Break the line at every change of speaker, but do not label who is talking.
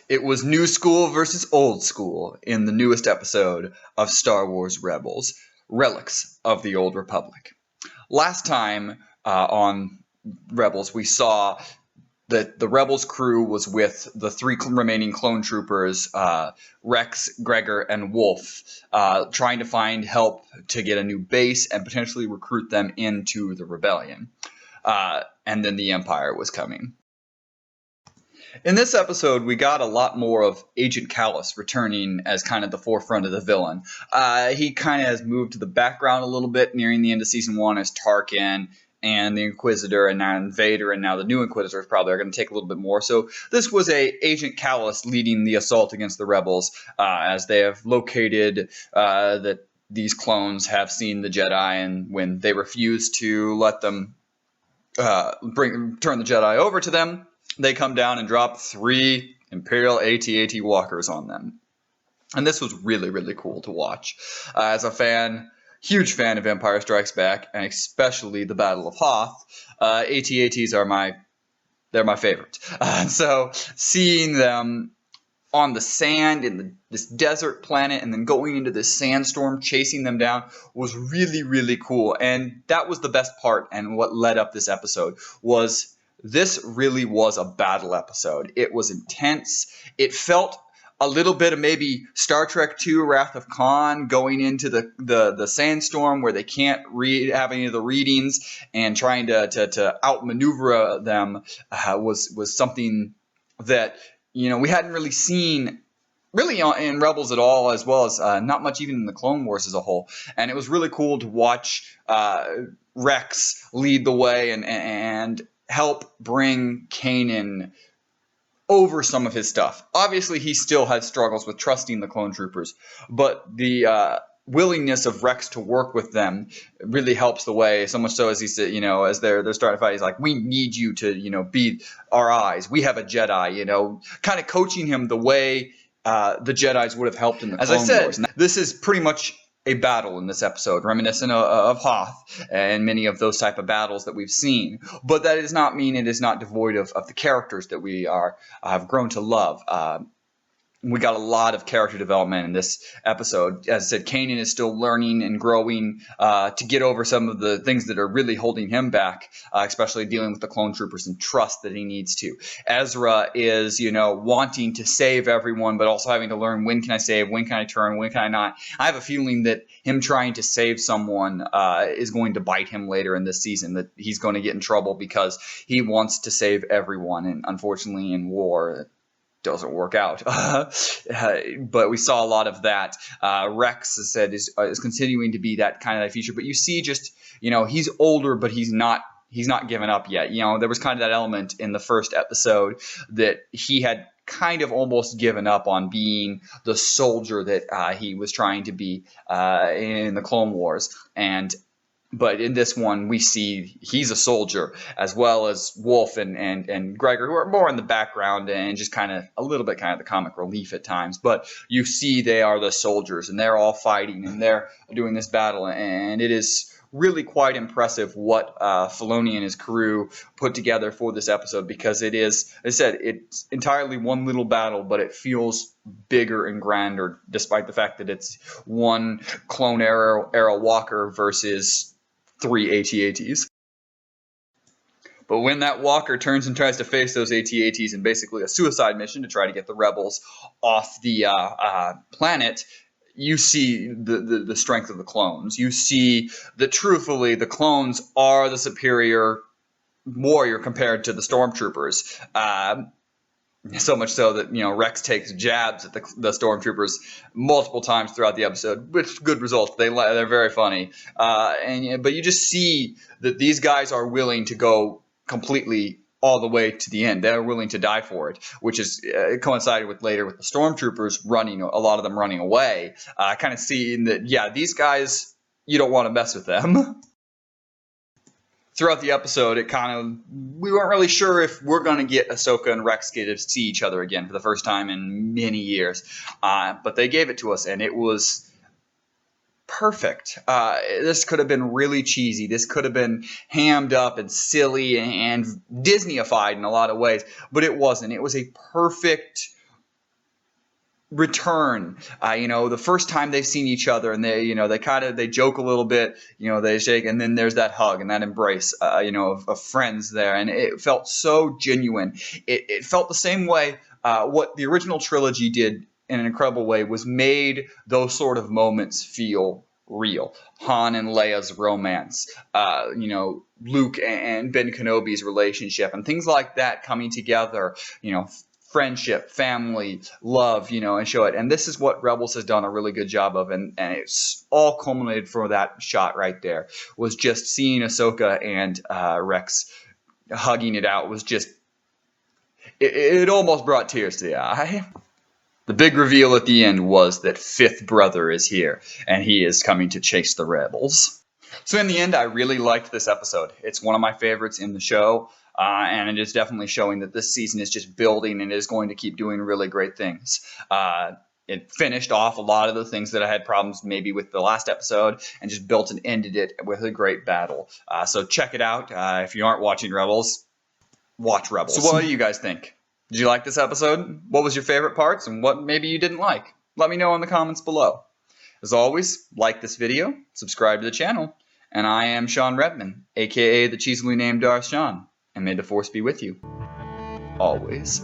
It was new school versus old school in the newest episode of Star Wars Rebels, Relics of the Old Republic. Last time on Rebels, we saw that the Rebels crew was with the three remaining clone troopers, Rex, Gregor, and Wolf, trying to find help to get a new base and potentially recruit them into the rebellion. And then the Empire was coming. In this episode, we got a lot more of Agent Kallus returning as kind of the forefront of the villain. He kind of has moved to the background a little bit nearing the end of Season 1 as Tarkin and the Inquisitor and now Vader, and now the new Inquisitors probably are going to take a little bit more. So this was Agent Kallus leading the assault against the Rebels as they have located that these clones have seen the Jedi, and when they refuse to let them turn the Jedi over to them, they come down and drop 3 Imperial AT-AT walkers on them. And this was really, really cool to watch. As a fan, huge fan of Empire Strikes Back, and especially the Battle of Hoth, AT-ATs are my favorite. So seeing them on the sand in this desert planet and then going into this sandstorm, chasing them down, was really, really cool. And that was the best part, and what led up this episode was this really was a battle episode. It was intense. It felt a little bit of maybe Star Trek II Wrath of Khan going into the sandstorm where they can't have any of the readings, and trying to outmaneuver them was something that we hadn't really seen in Rebels at all, as well as not much even in the Clone Wars as a whole. And it was really cool to watch Rex lead the way and help bring Kanan over some of his stuff. Obviously, he still has struggles with trusting the clone troopers, but the willingness of Rex to work with them really helps the way. So much so, as he said, as they're starting to fight, he's like, "We need you to, be our eyes. We have a Jedi." Kind of coaching him the way the Jedis would have helped in the Clone Wars. As I said, this is pretty much a battle in this episode, reminiscent of Hoth and many of those type of battles that we've seen. But that does not mean it is not devoid of the characters that we have grown to love. We got a lot of character development in this episode. As I said, Kanan is still learning and growing to get over some of the things that are really holding him back, especially dealing with the clone troopers and trust that he needs to. Ezra is, wanting to save everyone, but also having to learn, when can I save, when can I turn, when can I not. I have a feeling that him trying to save someone is going to bite him later in this season, that he's going to get in trouble because he wants to save everyone. And unfortunately, in war, doesn't work out. But we saw a lot of that. Rex, as I said, is continuing to be that kind of feature. But you see just, he's older, but he's not given up yet. There was kind of that element in the first episode that he had kind of almost given up on being the soldier that he was trying to be in the Clone Wars. But in this one, we see he's a soldier, as well as Wolf and Gregor, who are more in the background and just kind of a little bit kind of the comic relief at times. But you see they are the soldiers, and they're all fighting, and they're doing this battle. And it is really quite impressive what Filoni and his crew put together for this episode, because it is, as I said, it's entirely one little battle, but it feels bigger and grander, despite the fact that it's one clone era walker versus 3 AT-ATs. But when that walker turns and tries to face those AT-ATs in basically a suicide mission to try to get the rebels off the planet, you see the strength of the clones. You see that, truthfully, the clones are the superior warrior compared to the stormtroopers. So much so that, Rex takes jabs at the stormtroopers multiple times throughout the episode, with good results. They're very funny. But you just see that these guys are willing to go completely all the way to the end. They're willing to die for it, which is coincided with later with the stormtroopers running, a lot of them running away. Kind of seeing that, these guys, you don't want to mess with them. Throughout the episode, we weren't really sure if we're going to get Ahsoka and Rex get to see each other again for the first time in many years. But they gave it to us, and it was perfect. This could have been really cheesy. This could have been hammed up and silly and Disney-ified in a lot of ways, but it wasn't. It was a perfect return. The first time they've seen each other, and they joke a little bit, they shake, and then there's that hug and that embrace, of friends there, and it felt so genuine. It felt the same way. What the original trilogy did in an incredible way was made those sort of moments feel real. Han and Leia's romance, Luke and Ben Kenobi's relationship, and things like that coming together, friendship, family, love, and show it. And this is what Rebels has done a really good job of, and it's all culminated for that shot right there. Was just seeing Ahsoka and Rex hugging it out was just, it almost brought tears to the eye. The big reveal at the end was that Fifth Brother is here, and he is coming to chase the rebels. So in the end, I really liked this episode. It's one of my favorites in the show, and it is definitely showing that this season is just building and is going to keep doing really great things. It finished off a lot of the things that I had problems maybe with the last episode, and just built and ended it with a great battle. So check it out. If you aren't watching Rebels, watch Rebels. So what do you guys think? Did you like this episode? What was your favorite parts, and what maybe you didn't like? Let me know in the comments below. As always, like this video, subscribe to the channel, and I am Shawn Redman, aka the cheesily named Darth Shawn, and may the Force be with you. Always.